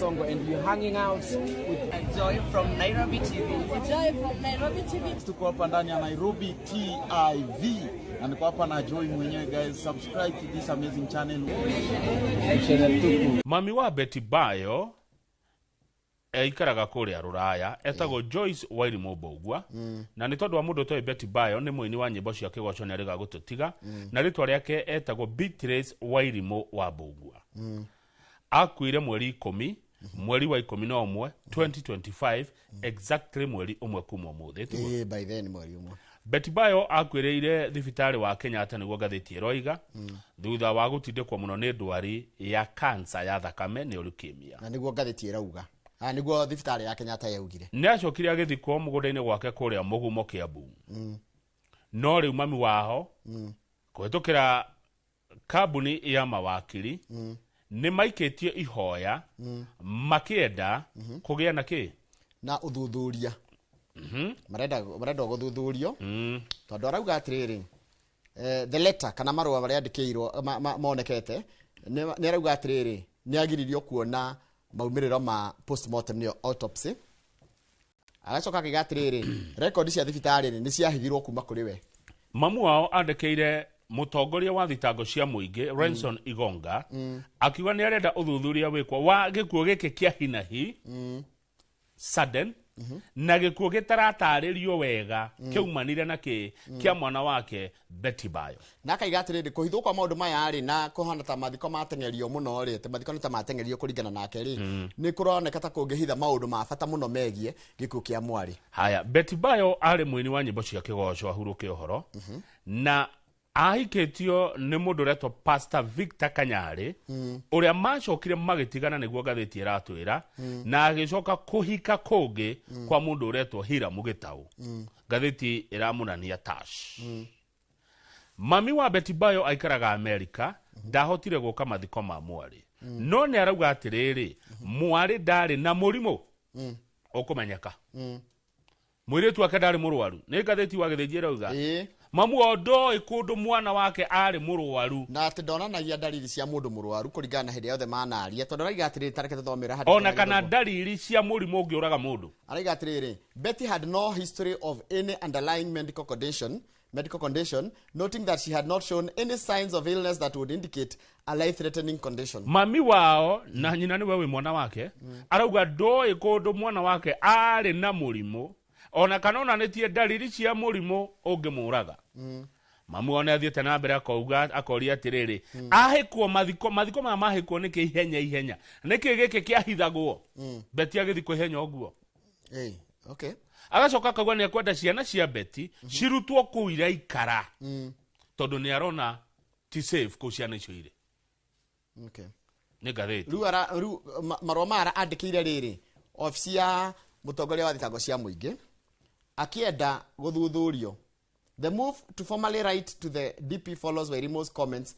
Songo, and you're hanging out with Joy from Nairobi TV. Joy from Nairobi TV. Tuko hapa ndani ya Nairobi TV. Na niko hapa na Joy mwenyewe, guys. Subscribe to this amazing channel. Mami wa Beti Bayo ikaraga kuria Ruraya etago Joyce Wairimu Bogwa na ni tondu wa mundu toy Beti Bayo ni muini wa nyimbo cia kigoco ni ariga gututiga na ritwa riake etago Beatrice Wairimu wa Bogwa akuire mweri 10 mweri wa 11 2025 exactly mweri umwe kuma muthi By then mweri umwe Beti Bayo akuireire thibitari wa Kenyatta niguo gathiti roiga thutha wa gutindikwo muno ni ndwari ya cancer ya thakame ni leukemia na niguo gathiti rauga niguo thibitari ya Kenyatta yaugire ni acokire agithikwo mugunda-ini gwake kuria mugumo Kiambu no riu mami waho kuhitukira kambuni ya mawakiri ni maikitie ihoya makienda kugia na ki na uthuthuria marenda guthuthurio tondu arauga atiriri the letter kana marua maria andikirwo monekete ni arauga atiriri ni agiririo kuona maumiriro ma postmortem ni autopsy agacoka akiga atiriri record cia thibitari ni ciahithirwo kuma kuri we mamu wao andikeire mutongoria wa thitango cia muingi Renson Igonga akiuga ni arenda uthuthuria wikwa wa gikuo giki kia hinahi sudden na gikuo gitarataririo wega kiumanire na kia mwana wake Beti Bayo na kaiga atiriri kuhithwo kwa maundu maya ari na kuhana ta mathiko matengerio muno ri te mathiko ta matengerio kuringana nake ri ni kuroneka ta kungihitha maundu ma bata muno megie gikuo kia mwari haya Beti Bayo ari muini wa nyimbo cia kigoco ahuruke uhoro na ahiketio ni mundu reto Pastor Victor Kanyari uria macokire magitigana niguo gathiti iratwira na agicoka kuhika kungi kwa mundu reto Hira Mugitau gathiti iramunania Tash mami wa Beti Bayo aikaraga America ndahotire guka mathiko ma mwari no ni arauga atiriri mwari ndari na murimo ukumenyeka mwiritu wake ndari murwaru ni gathiti wa githiji irauga mamu odo ikundu mwana wake ari murwaru na ati ndonanagia dalili cia mundu murwaru kuringana hindi yothe manaria tondu raiga atiriri tareke tuthomera hadi ona kana dalili cia murimu ungiuraga mundu araiga atiriri Betty had no history of any underlying medical condition noting that she had not shown any signs of illness that would indicate a life threatening condition mami wao na nyina ni wewe mwana wake arauga ndo ikundu mwana wake ari na murimu ona kanona netie dalili cia murimu ungimuraga mamu ona athiete na mbere akauga akoria atiriri ahikwo mathiko ma mahikwo niki ihenya niki giki kiahithagwo Beti agithikwo ihenya oguo okay agacoka akauga ni akwenda ciana cia Beti cirutwo kuira ikara tondu ni arona ti safe ku ciana icio ire okay ni gatheti ru maroma mara andikire riri ofisi ya mutongoria wa thitango cia muingi akienda guthuthurio the move to formally write to the DP follows Wairimu's comments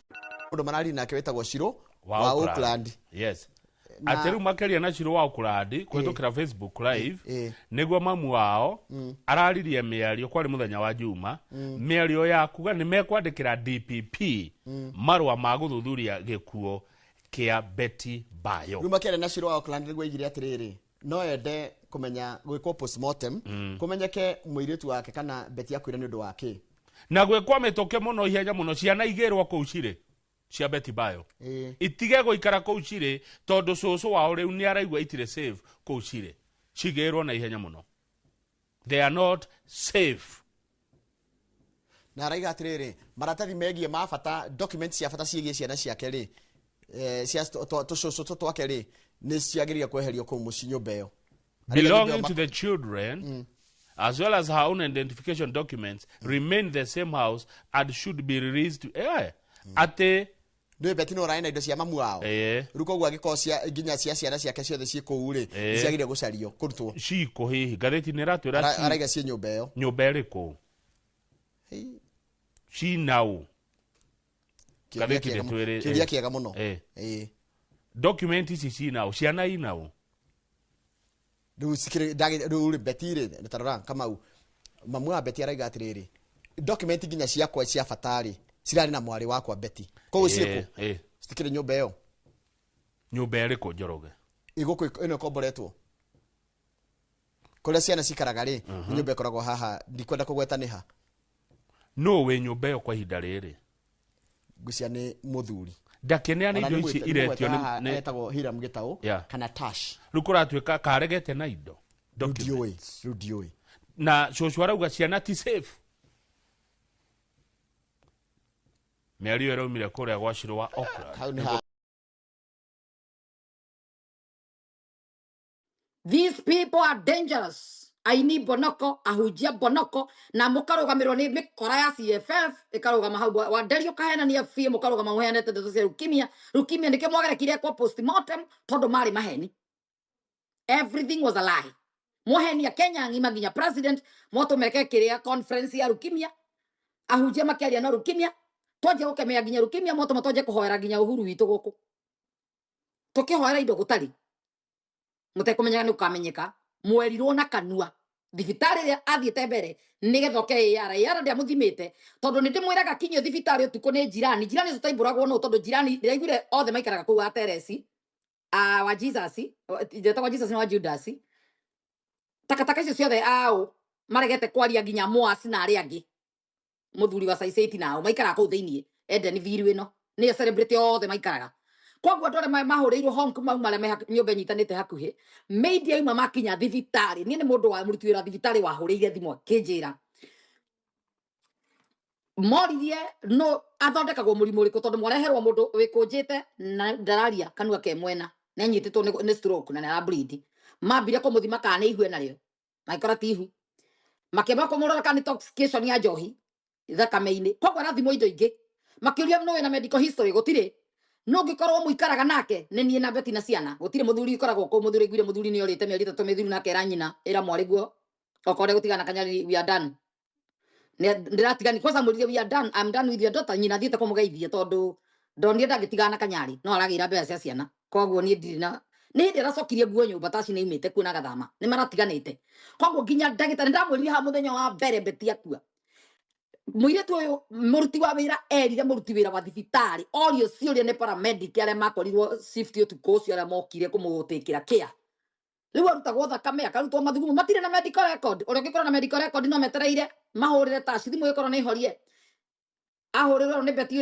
undu marari nake wetagwo Shiro wa Auckland yes ateru makeria na Shiro wa Auckland kwetokira Facebook live niguo mamu wao araririe miario kwari muthenya wa Juma miario ya kuga ni mekwandikira DPP marwa ma guthuthuria gikuo kia Beti Bayo ruma kere na Shiro wa Auckland niguo igire atiriri no ende kumenya gwikwo postmortem kumenyeke muiritu wake kana Beti akwira ni undu wake na gwikwa mitoke muno ihenya muno ciana igirwo ku ucire cia Beti Bayo itige guikara ku ucire tondu cucu wao riu ni araigwa itire safe ku ucire cigirwo na ihenya muno they are not safe na raiga atiriri maratathi megie mabata documents cia bata ciegie ciana ciake ri cia tucucu twake ri ni ciagiria kweherio ku mucinyo Bayo belonging to the children as well as her own identification documents remain the same house and should be released to ate no Beti no raina indo cia mamu wao ruko gwa giko cia nginya cia ciana ciake ciothe ci ku ri ciagire gucario kurutwo ciko hihi gatheti ni ratwira araiga cie nyumba iriku ci nau gatheti ndetwire kiria kiega muno document ici ci nau ciana inau du sikire du Beti ri tarora kama mamu wa Beti araiga atiriri document nginya ciakwa cia fatari cirari na mwari wakwa Beti ko cieko sitikire nyumba iyo nyumba iriku Njoroge Igoko ino komboretwo. Kuria ciana cikaraga ri, nyumba ikoragwo haha, ndikwenda kugweta ni ha. No we nyumba yo kwa ihinda riri. Gucia ni muthuri. Ndakene ani indo ici iretio ni etagwo Hiram Gitau kana Tash. Rukura tuika karegete na indo. Rudioi. Na shoshu arauga ciana ti safe. Meri ero mire kuria gwa Shiro wa Okra. These people are dangerous. Aini bonoko, ahujia bonoko, na mukarugamirwo ni mikora ya CFF, ikarugama hau wa Derio kahena ni afie mukarugama muheanete ndeto cia leukemia nike mwagerekire kwa postmortem tondu mari maheni. Everything was a lie. Muheni ya Kenya ngima nginya president moto meke kiria conference ya leukemia, ahujia makiaria no leukemia, twaje gukemea nginya leukemia moto matoje kuhoera nginya uhuru witu guku. Tukihoera indo gutari. Mutekumenya ni ukamenyeka mwerirwo na kanua thibitari ya athiete mbere nigethoke yara ndia muthimite tondu ni ndimwiraga kinyo thibitari utuko ni jirani zitaiburagwo no tondu jirani ndiraiguire othe maikaraga ku wa Teresi wa Jesus ndeta wa Jesus ni wa Judas takataka icio ciothe maregete kwaria nginya mwasi na ari angi muthuri wa Saiseti nao maikaraga ku thiini Eden viru ino ni celebrity othe maikaraga Kwa ndore mahureirwo honku mau mare me nyumba nyitanite hakuhi media ima makinya thibitari ni mundu wa muruti wira thibitari wahureire thimu kinjira moririe no athondekagwo murimu riku tondu mwareherwo mundu wikunjite na ndararia kanua ke mwena na nyititwo ni stroke na na bleed mambire kumuthima kana ihue nario maikora tihu makeba kumurora kana intoxication ya njohi thakame-ini kwa rathimo indo ingi makiuria no na medical history gutire no gikorwo muikaraga nake ni nie na Beti na ciana gutire muthuri ikoragwo ko muthuri gwire muthuri ni orite meri 3 mithuru nake era nyina era mwariguo okore gutigana kanyari we are done ndiratigani kwanza muthuri we are done I'm done with your daughter nyina thiete kumugeithia tondu ndonire ndagitigana kanyari no aragira mbeca cia ciana koguo ni ndirina ni ndira cokirie guo nyumba taci ni imite kuona gathama ni maratiganite koguo nginya ndagitari ndamwirire ha muthenya wa mbere Beti akua Muiretu uyu muruti wa wira erire muruti wira wa thibitari orio ciuria ni paramedic aria makorirwo shift utuko cio aria mokire kumugutikira kia riu arutagwo thakame akarutwo mathugumo matire na medical record uria ngikora na medical record no metereire mahurire taci thimu ikora ni horie ahurirwo ni Beti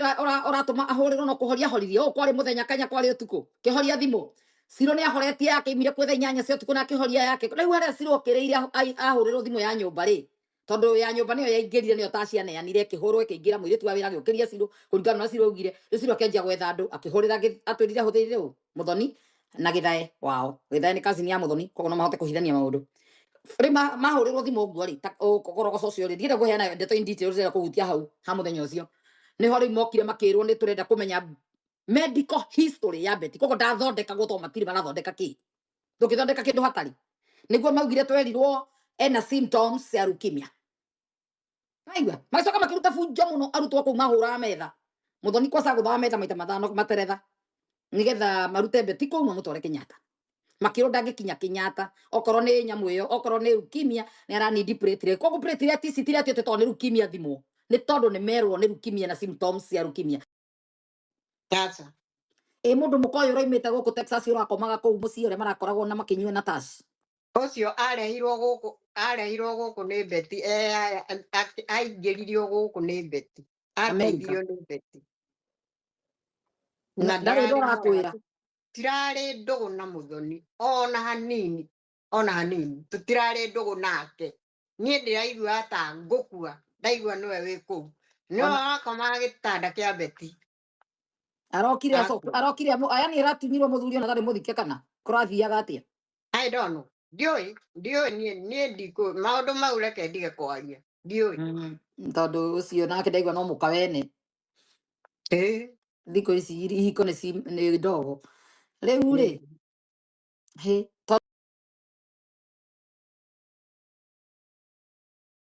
uratuma ahurirwo no kuhoria horirie o kwari muthenya kanya kwari utuko kihoria thimu Siro ni ahoretie yake imire kwetha inyanya cia utuko na kihoria yake riu haria Siro kireire ahurirwo thimu ya nyumba ri tondu ya nyumba niyo yaingirire niyo tacia neanire kihurwo ikingira muiretu wa wira giokiria Siro kuringana na Siro ugire Siro kenjia gwetha andu akihurira atwirire huthirire Muthoni na Githae wao Githae ni cousin ya Muthoni koguo no mahote kuhithania maundu rima mahurirwo thimu uguo ri kokorogoco cio ri ndirenda guheana ndeto in details ria kuhutia hau ha muthenya ucio niho ri mokire makirwo ni turenda kumenya medical history ya Beti koguo ndathondeka guto matiri marathondeka ki ndukithondeka kindu hatari niguo maugire twerirwo ena symptoms ya leukemia. Aigua, macoka makiruta funjo muno arutwo ku mahura metha. Muthoni kwa gutha metha maita mathano materetha. Nigetha marute Beti ku mutware Kenyatta. Makiro ndagikinya Kenyatta, okorwo ni nyamu iyo, okorwo ni leukemia, ni ara need platelet. Koguo platelet citire ati to ni leukemia thimu. Ni tondu ni merwo ni leukemia na symptoms ya leukemia. Tasa. Mundu mukoyo roimite guku Texas urakomaga ku muci ure marakoragwo na makinywe na tas. Ucio arehirwo guku ni Beti aingiririo guku ni Beti ateithirio ni Beti na ndari ndora kwira tirari ndugu na Muthoni ona hanini tutirari ndugu nake nie ndiraigua ata ngukua ndaigua niwe wi ku no akoma gitanda kia Beti arokire aya ni ratunyirwo muthuri ona ndari muthike kana kurathiaga atia I don't know ndioi nie ndiko maundu mau reke ndige kwaria ndioi tondu ucio nake ndaigua no mukawene thiko ici ihiko ni ndogo riu ri he